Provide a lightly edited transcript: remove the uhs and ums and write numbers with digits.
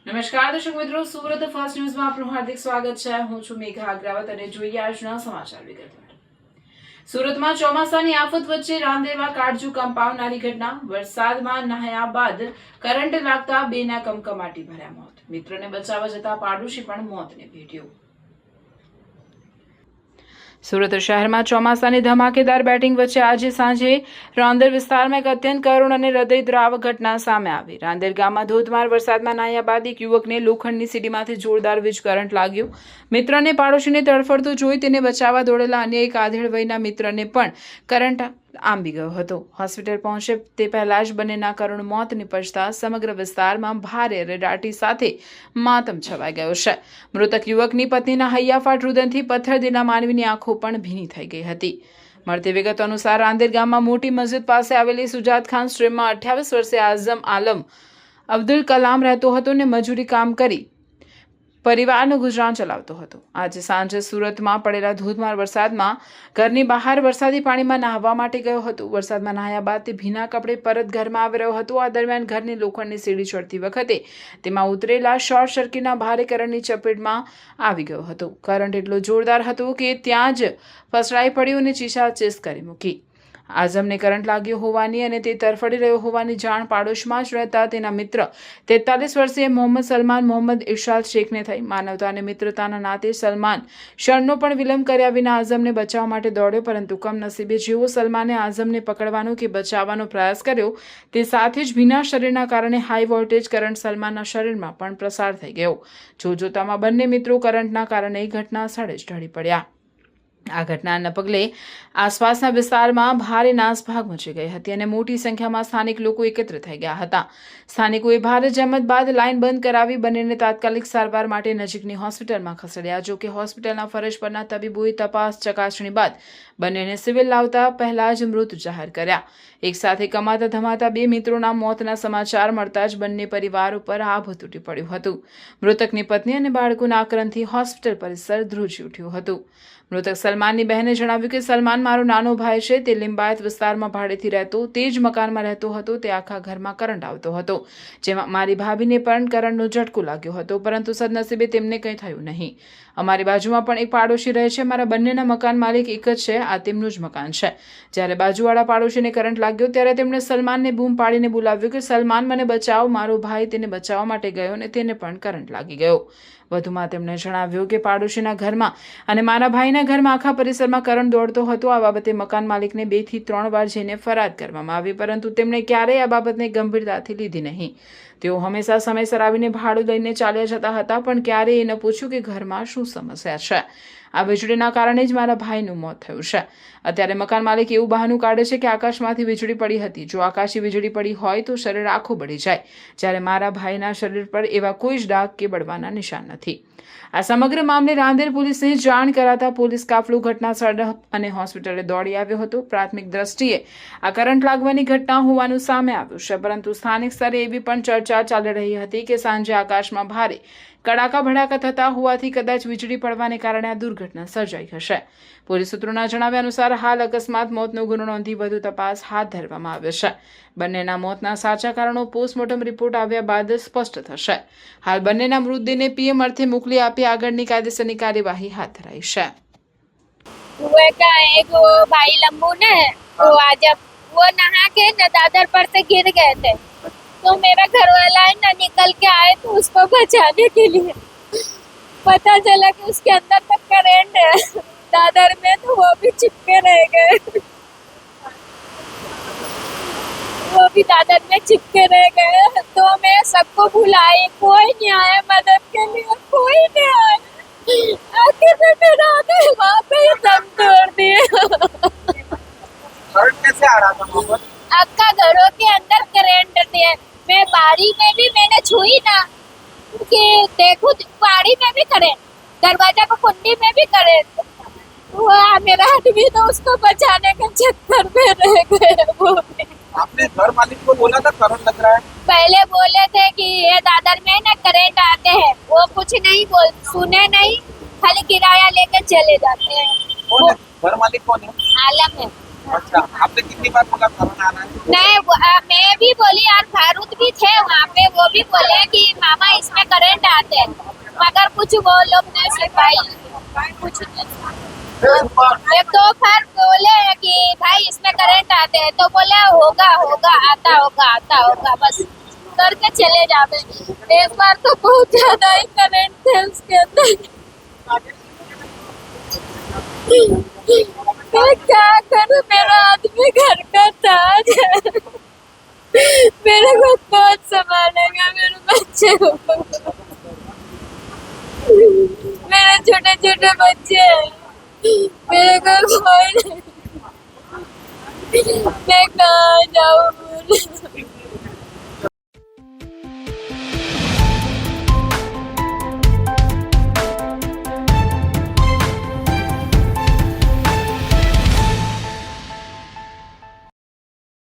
નમસ્કાર દર્શક મિત્રો, સુરત ફર્સ્ટ ન્યૂઝમાં આપનું હાર્દિક સ્વાગત છે. હું છું મેઘા અગ્રવાલ અને જોઈએ આજના સમાચાર વિગતવાર. સુરતમાં ચોમાસાની આફત વચ્ચે રાંદેરમાં કાળજુ કંપાવનારી ઘટના. વરસાદમાં નહાયા બાદ કરંટ લાગતા બેના કમકમાટી ભર્યા મોત. મિત્રને બચાવવા જતા પાડોશી પણ મોતને ભેટ્યો. સુરત શહેરમાં ચોમાસાની ધમાકેદાર બેટિંગ વચ્ચે આજે સાંજે રાંદેર વિસ્તારમાં એક અત્યંત કરુણ અને હૃદયદ્રાવક ઘટના સામે આવી. રાંદેર ગામમાં ધોધમાર વરસાદમાં નાહ્યા બાદ એક યુવકને લોખંડની સીડીમાંથી જોરદાર વીજ કરંટ લાગ્યો. મિત્રને પાડોશીને તડફડતો જોઈ તેને બચાવવા દોડેલા અન્ય એક આધેડ વયના મિત્રને પણ કરંટ આંબી ગયો હતો. હોસ્પિટલ પહોંચે તે પહેલા જ બંનેના કરુણ મોત નિપજતા સમગ્ર વિસ્તારમાં ભારે રેડાટી સાથે માતમ છવાઈ ગયો છે. મૃતક યુવકની પત્નીના હૈયાફાટ રુદનથી પથ્થરદિલના માનવીની આંખો પણ ભીની થઈ ગઈ હતી. મળતી વિગતો અનુસાર રાંદેર ગામમાં મોટી મસ્જિદ પાસે આવેલી સુજાત ખાન સ્ટ્રીમમાં 28 વર્ષીય આઝમ આલમ અબ્દુલ કલામ રહેતો હતો અને મજૂરી કામ કરી પરિવારનું ગુજરાન ચલાવતો હતો. આજે સાંજે સુરતમાં પડેલા ધોધમાર વરસાદમાં ઘરની બહાર વરસાદી પાણીમાં નહાવા માટે ગયો હતો. વરસાદમાં નહાયા બાદ તે ભીના કપડે પરત ઘરમાં આવી રહ્યો હતો. આ દરમિયાન ઘરની લોખંડની સીડી ચડતી વખતે તેમાં ઉતરેલા શોર્ટ સર્કિટના ભારે કરંટની ચપેટમાં આવી ગયો હતો. કરંટ એટલો જોરદાર હતો કે ત્યાં જ ફસડાઈ પડ્યું અને ચીસાચીસ કરી મૂકી. આઝમને કરંટ લાગ્યો હોવાની અને તે તરફડી રહ્યો હોવાની જાણ પાડોશમાં જ રહેતા તેના મિત્ર 43 વર્ષીય મોહમ્મદ સલમાન મોહમ્મદ ઇરશાદ શેખને થઈ. માનવતા અને મિત્રતાના નાતે સલમાન ક્ષણનો પણ વિલંબ કર્યા વિના આઝમને બચાવવા માટે દોડ્યો, પરંતુ કમનસીબે જેવો સલમાને આઝમને પકડવાનો કે બચાવવાનો પ્રયાસ કર્યો તે સાથે જ ભીના શરીરના કારણે હાઈ વોલ્ટેજ કરંટ સલમાનના શરીરમાં પણ પ્રસાર થઈ ગયો. જોતજોતામાં બંને મિત્રો કરંટના કારણે ઘટના સ્થળે જ ઢળી પડ્યા. આ ઘટનાના પગલે આસપાસના વિસ્તારમાં ભારે નાસભાગ મચી ગઈ હતી અને મોટી સંખ્યામાં સ્થાનિક લોકો એકત્ર થઈ ગયા હતા. સ્થાનિકોએ ભારે જહેમત બાદ લાઇન બંધ કરાવી બંનેને તાત્કાલિક સારવાર માટે નજીકની હોસ્પિટલમાં ખસેડ્યા. જો કે હોસ્પિટલના ફરજ પરના તબીબોએ તપાસ ચકાસણી બાદ બંનેને સિવિલ લાવતા પહેલા જ મૃત જાહેર કર્યા. એક સાથે કમાતા ધમાતા બે મિત્રોના મોતના સમાચાર મળતા જ બંને પરિવાર ઉપર આભ તૂટી પડ્યું હતું. મૃતકની પત્ની અને બાળકોના આક્રંદથી હોસ્પિટલ પરિસર ધ્રુજી ઉઠ્યું હતું. મૃતક સલમાનની બહેને જણાવ્યું કે સલમાન મારો નાનો ભાઈ છે. તે લિંબાયત વિસ્તારમાં ભાડેથી રહેતો, તે જ મકાનમાં રહેતો હતો. તે આખા ઘરમાં કરંટ આવતો હતો, જેમાં મારી ભાભીને પણ કરંટનો ઝટકો લાગ્યો હતો, પરંતુ સદનસીબે તેમને કંઈ થયું નહીં. અમારી બાજુમાં પણ એક પાડોશી રહે છે. મારા બંનેના મકાન માલિક એક જ છે. આ તેમનું જ મકાન છે. જ્યારે બાજુવાળા પાડોશીને કરંટ લાગ્યો ત્યારે તેમણે સલમાનને બૂમ પાડીને બોલાવ્યો કે સલમાન મને બચાવ. મારો ભાઈ તેને બચાવવા માટે ગયો અને તેને પણ કરંટ લાગી ગયો. વધુમાં તેમણે જણાવ્યું કે પાડોશીના ઘરમાં અને મારા ભાઈના ઘરમાં આખા પરિસરમાં કરંટ દોડતો હતો. આ બાબતે મકાન માલિકને 2 થી 3 વાર જઈને ફરિયાદ કરવામાં આવી, પરંતુ તેમણે ક્યારેય આ બાબતને ગંભીરતાથી લીધી નહીં. તેઓ હંમેશા સમયસર આવીને ભાડું લઈને ચાલ્યા જતા હતા, પણ ક્યારેય એ ન પૂછ્યું કે ઘરમાં શું સમસ્યા છે. આ વીજળીના કારણે જ મારા ભાઈનું મોત થયું છે. અત્યારે મકાન માલિક એવું બહાનું કાઢે છે કે આકાશમાંથી વીજળી પડી હતી. જો આકાશી વીજળી પડી હોય તો શરીર આખું બળી જાય, જ્યારે મારા ભાઈના શરીર પર એવા કોઈ જ ડાઘ કે બળવાના નિશાન નથી. આ સમગ્ર મામલે રાંદેર પોલીસને જાણ કરાતા પોલીસ કાફલો ઘટના સ્થળે અને હોસ્પિટલે દોડી આવ્યો હતો. પ્રાથમિક દ્રષ્ટિએ આ કરંટ લાગવાની ઘટના હોવાનું સામે આવ્યું છે, પરંતુ સ્થાનિક સ્તરે એવી પણ ચર્ચા ચાલી રહી હતી કે સાંજે આકાશમાં ભારે કડાકા ભડાકા થતા હોવાથી કદાચ વીજળી પડવાને કારણે આ દુર્ઘટના સર્જાઈ હશે. પોલીસ સૂત્રોના જણાવ્યા અનુસાર હાલ અકસ્માત મોતનો ગુનો નોંધી વધુ તપાસ હાથ ધરવામાં આવ્યો છે. બંનેના મોતના સાચા કારણો પોસ્ટમોર્ટમ રિપોર્ટ આવ્યા બાદ સ્પષ્ટ થશે. હાલ બંનેના મૃતદેહને પીએમ અર્થે મોકલી આપી આગળની કાયદેસરની કાર્યવાહી હાથ ધરાઈ છે. भाई लम्बू ने वो आज वो नहा के न दादर पर से गिर गए थे, तो मेरा घर वाला है ना निकल के आए तो उसको बचाने के लिए पता चला कि उसके अंदर तक करंट है दादर में, तो वो भी चिपके रह गए वो भी दादर में चिपके रह गए. तो मैं सबको बुलाई, कोई नहीं आया मदद के लिए, कोई नहीं आया. आके तो मेरा वहाँ पे ही दम तोड़ दिए. करंट कैसे आ रहा था वहाँ पर? आपका घरों के अंदर करंट थे. मैं बारी में भी मैंने छुई ना कि देखो बारी में भी करंट, दरवाजा को कुंडी में भी करंट. वो मेरा आदमी तो उसको बचाने के चक्कर में रह गए. वो भी आपने घर मालिक को बोला था करंट लग रहा है? पहले बोले थे कि ये दादर में ना करंट आते हैं, वो कुछ नहीं बोल सुने नहीं, खाली किराया लेकर चले जाते हैं. कौन है घर मालिक? कौन है? आलम है. अच्छा आपने कितनी बार बोला करंट आ रहा है? मैं भी बोली यार फारूक भी थे वहाँ पे, वो भी बोले कि मामा इसमें करंट आते हैं, मगर कुछ वो लोग ने सिपाही कुछ नहीं। एक तो फिर बोले कि भाई इसमें करंट आते हैं, तो बोले होगा होगा आता होगा बस करके चले जाते। एक बार तो बहुत ज्यादा ही करंट थे उसके अंदर। मैं क्या करूं, मेरा आदमी घर का ताज है, मेरे को कौन संभालेगा मेरे बच्चे को, मेरे छोटे छोटे बच्चे हैं, मेरे को कोई नहीं, मैं कहाँ जाऊँ।